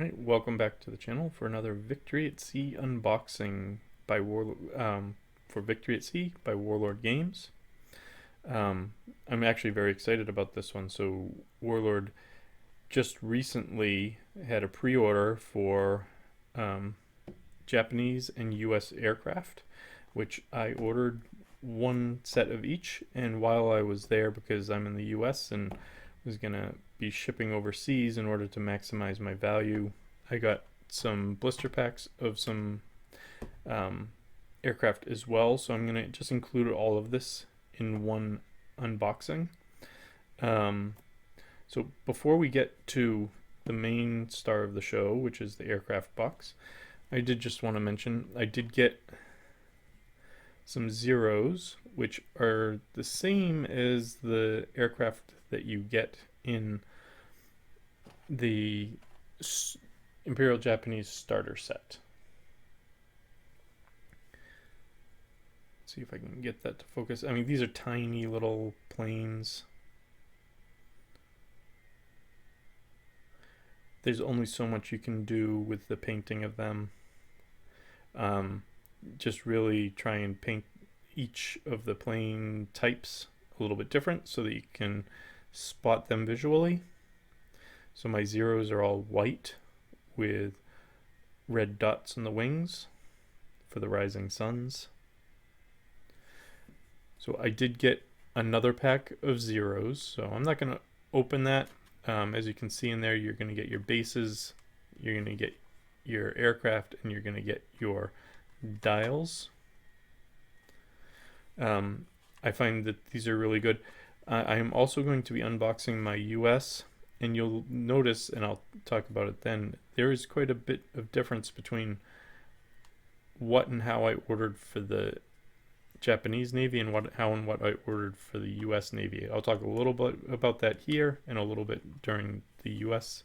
Alright, welcome back to the channel for another Victory at Sea unboxing by for Victory at Sea by Warlord Games. I'm actually very excited about this one. So Warlord just recently had a pre-order for Japanese and US aircraft, which I ordered one set of each, and while I was there, because I'm in the US and was gonna be shipping overseas in order to maximize my value, I got some blister packs of some aircraft as well, so I'm gonna just include all of this in one unboxing. So before we get to the main star of the show, which is the aircraft box, I did just want to mention I did get some zeros, which are the same as the aircraft that you get in the Imperial Japanese starter set. Let's see if I can get that to focus. I mean, these are tiny little planes. There's only so much you can do with the painting of them. Just really try and paint each of the plane types a little bit different so that you can spot them visually. So my zeros are all white with red dots on the wings for the rising suns. So I did get another pack of zeros, so I'm not going to open that. As you can see in there, you're going to get your bases, you're going to get your aircraft, and you're going to get your dials. I find that these are really good. I am also going to be unboxing my US, and you'll notice, and I'll talk about it then, there is quite a bit of difference between what and how I ordered for the Japanese Navy and what I ordered for the US Navy. I'll talk a little bit about that here and a little bit during the US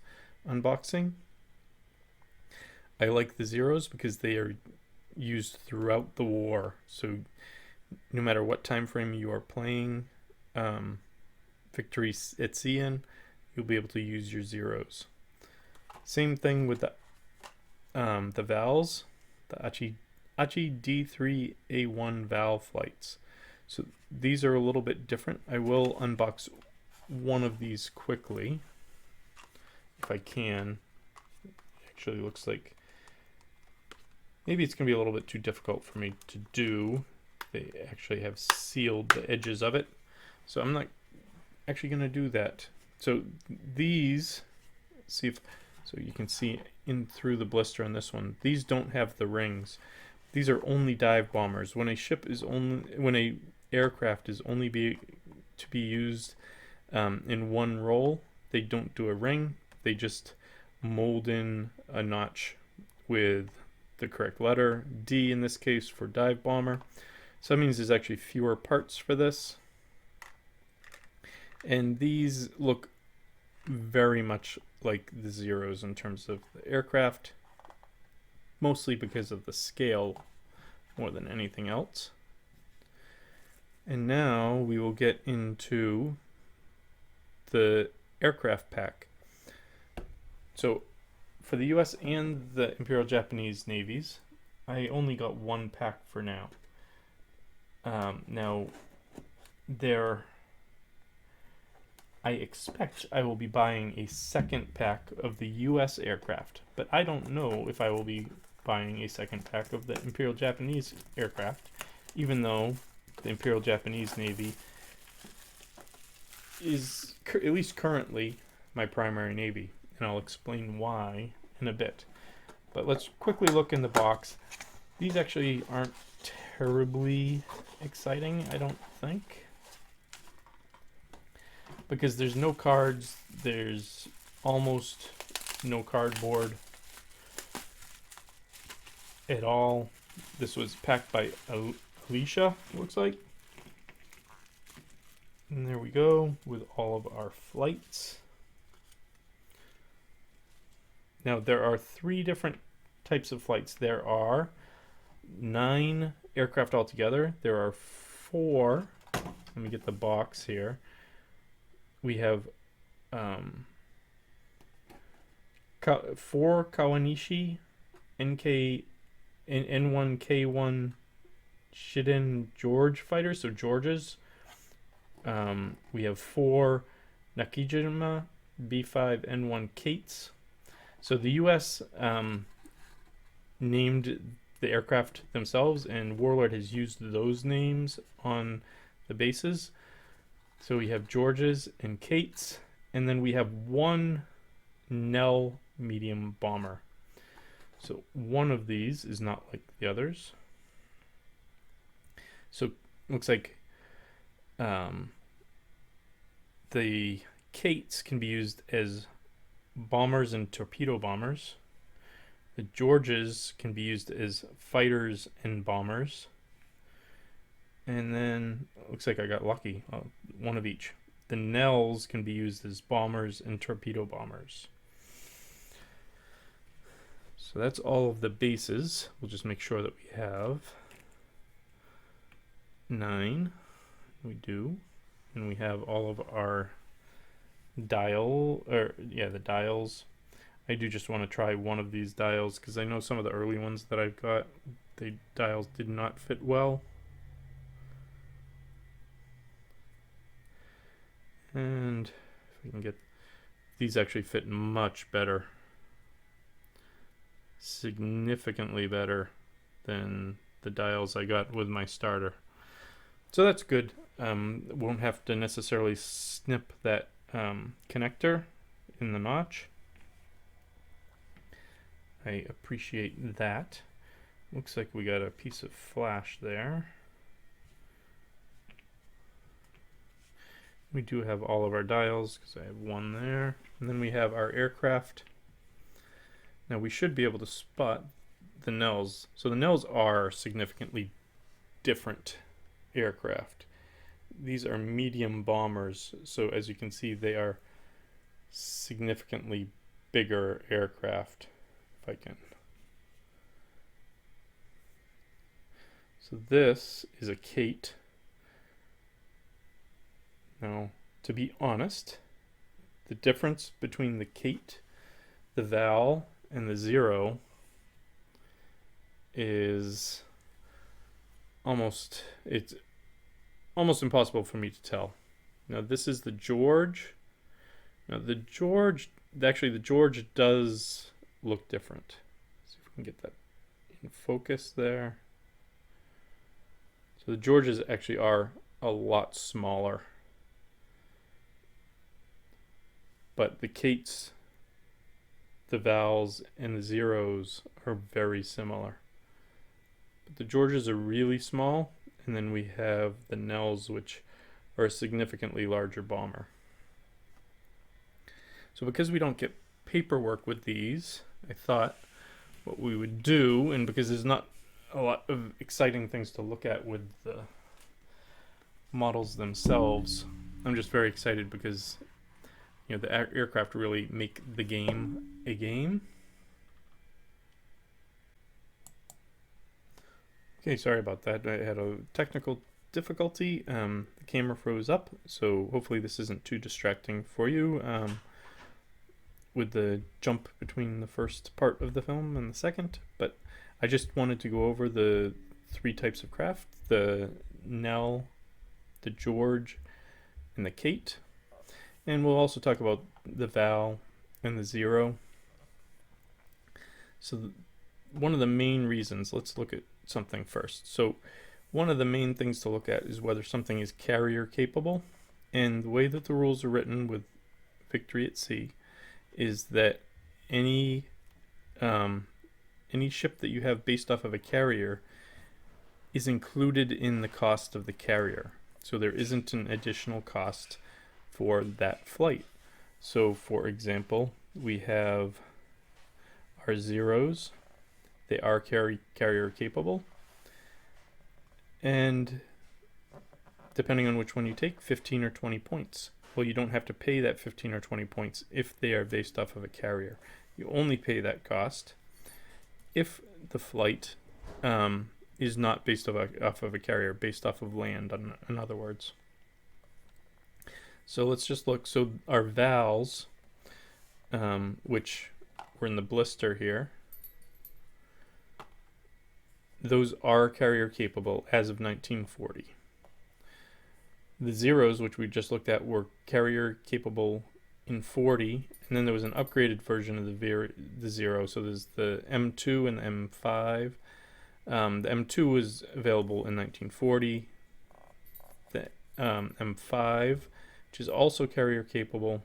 unboxing. I like the zeros because they are used throughout the war, so no matter what time frame you are playing Victory at Sea in, you'll be able to use your zeros. Same thing with the VALs, the Achi D3A1 VAL flights. So these are a little bit different. I will unbox one of these quickly if I can. It actually looks like maybe it's going to be a little bit too difficult for me to do. They actually have sealed the edges of it, so I'm not actually going to do that. So these, see if, so you can see in through the blister on this one, these don't have the rings. These are only dive bombers. When a aircraft is only to be used in one roll, they don't do a ring. They just mold in a notch with the correct letter, D in this case for dive bomber. So that means there's actually fewer parts for this. And these look very much like the zeros in terms of the aircraft, mostly because of the scale more than anything else. And now we will get into the aircraft pack. So for the US and the Imperial Japanese Navies, I only got one pack for now. Now I expect I will be buying a second pack of the US aircraft, but I don't know if I will be buying a second pack of the Imperial Japanese aircraft, even though the Imperial Japanese Navy is at least currently my primary navy, and I'll explain why in a bit. But let's quickly look in the box. These actually aren't terribly exciting, I don't think, because there's no cards, there's almost no cardboard at all. This was packed by Alicia, it looks like. And there we go with all of our flights. Now there are 3 different types of flights. There are 9 aircraft altogether. There are 4. Let me get the box here. We have 4 Kawanishi N1K1 Shiden George fighters, so Georges. We have 4 Nakijima B5N1 Kates. So the U.S. Named the aircraft themselves, and Warlord has used those names on the bases. So we have Georges and Kates, and then we have 1 Nell medium bomber. So one of these is not like the others. So it looks like the Kates can be used as bombers and torpedo bombers. The Georges can be used as fighters and bombers. And then it looks like I got lucky. One of each. The Nells can be used as bombers and torpedo bombers. So that's all of the bases. We'll just make sure that we have 9. We do. And we have all of our the dials. I do just want to try one of these dials because I know some of the early ones that I've got, the dials did not fit well. And if we can get these, actually fit much better, significantly better than the dials I got with my starter. So that's good. Won't have to necessarily snip that connector in the notch. I appreciate that. Looks like we got a piece of flash there. We do have all of our dials because I have 1 there. And then we have our aircraft. Now we should be able to spot the Nells. So the Nells are significantly different aircraft. These are medium bombers. So as you can see, they are significantly bigger aircraft. If I can. So this is a Kate. Now, to be honest, the difference between the Kate, the Val, and the Zero is almost impossible for me to tell. Now this is the George. Now the George does look different. See if we can get that in focus there. So the Georges actually are a lot smaller. But the Kates, the Vals, and the Zeros are very similar. But the Georges are really small, and then we have the Nells, which are a significantly larger bomber. So because we don't get paperwork with these, I thought what we would do, and because there's not a lot of exciting things to look at with the models themselves, I'm just very excited because the aircraft really make the game a game. Okay, sorry about that. I had a technical difficulty. The camera froze up, so hopefully this isn't too distracting for you with the jump between the first part of the film and the second. But I just wanted to go over the 3 types of craft: the Nell, the George, and the Kate. And we'll also talk about the Val and the Zero. So one of the main reasons, let's look at something first. So one of the main things to look at is whether something is carrier capable. And the way that the rules are written with Victory at Sea is that any ship that you have based off of a carrier is included in the cost of the carrier. So there isn't an additional cost for that flight. So for example, we have our Zeros. They are carrier capable, and depending on which one you take, 15 or 20 points. Well, you don't have to pay that 15 or 20 points if they are based off of a carrier. You only pay that cost if the flight is not based off of a carrier, based off of land, in other words. So let's just look. So our Vals, which we're in the blister here. Those are carrier capable as of 1940. The zeros, which we just looked at, were carrier capable in 40, and then there was an upgraded version of the zero. So there's the M2 and the M5. The M2 was available in 1940. The M5, which is also carrier capable,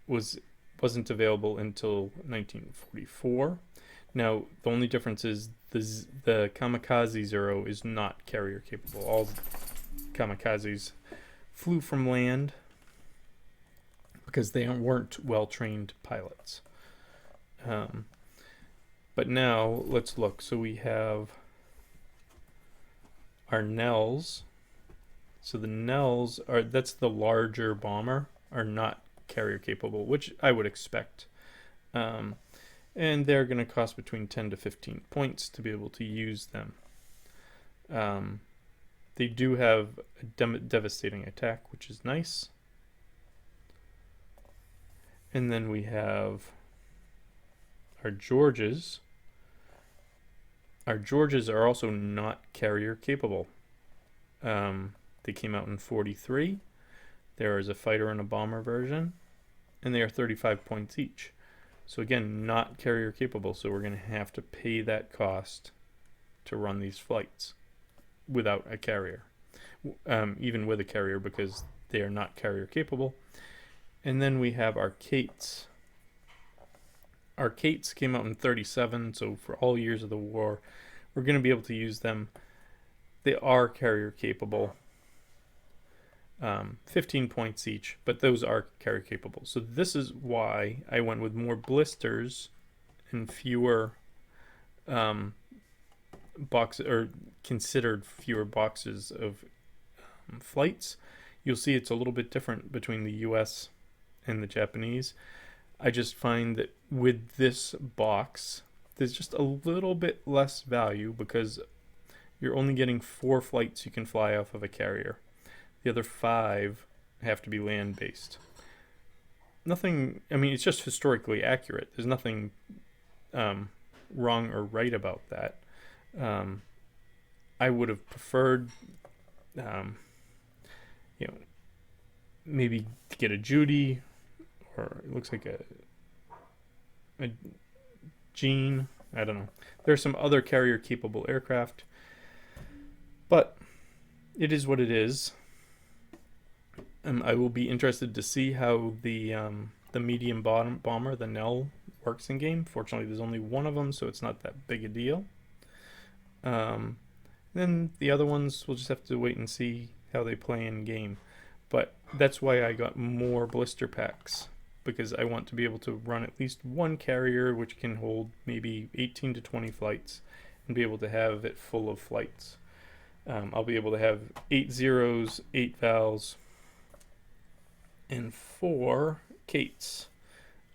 wasn't available until 1944. Now, the only difference is the Kamikaze Zero is not carrier capable. All Kamikazes flew from land because they weren't well-trained pilots. But now, let's look. So we have our Nels. So the Nels that's the larger bomber, are not carrier capable, which I would expect. And they're going to cost between 10 to 15 points to be able to use them. They do have a devastating attack, which is nice. And then we have our Georges. Our Georges are also not carrier capable. They came out in 43. There is a fighter and a bomber version, and they are 35 points each. So again, not carrier capable, so we're going to have to pay that cost to run these flights without a carrier, even with a carrier, because they are not carrier capable. And then we have our Kates. Our Kates came out in 37, so for all years of the war, we're going to be able to use them. They are carrier capable. 15 points each, but those are carrier capable. So this is why I went with more blisters and fewer boxes, or considered fewer boxes of flights. You'll see it's a little bit different between the US and the Japanese. I just find that with this box, there's just a little bit less value because you're only getting 4 flights you can fly off of a carrier. The other 5 have to be land-based. Nothing, I mean, it's just historically accurate. There's nothing wrong or right about that. I would have preferred, maybe to get a Judy, or it looks like a Jean. I don't know. There's some other carrier-capable aircraft, but it is what it is. I will be interested to see how the medium bomber, the Nell, works in game. Fortunately, there's only one of them, so it's not that big a deal. Then the other ones, we'll just have to wait and see how they play in game. But that's why I got more blister packs, because I want to be able to run at least one carrier which can hold maybe 18 to 20 flights and be able to have it full of flights. I'll be able to have 8 zeros, 8 vals, and 4 Kates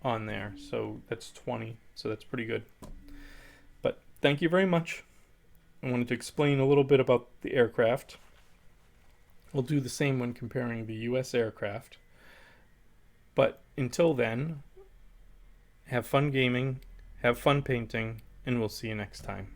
on there. So that's 20. So that's pretty good. But thank you very much. I wanted to explain a little bit about the aircraft. We'll do the same when comparing the US aircraft. But until then, have fun gaming, have fun painting, and we'll see you next time.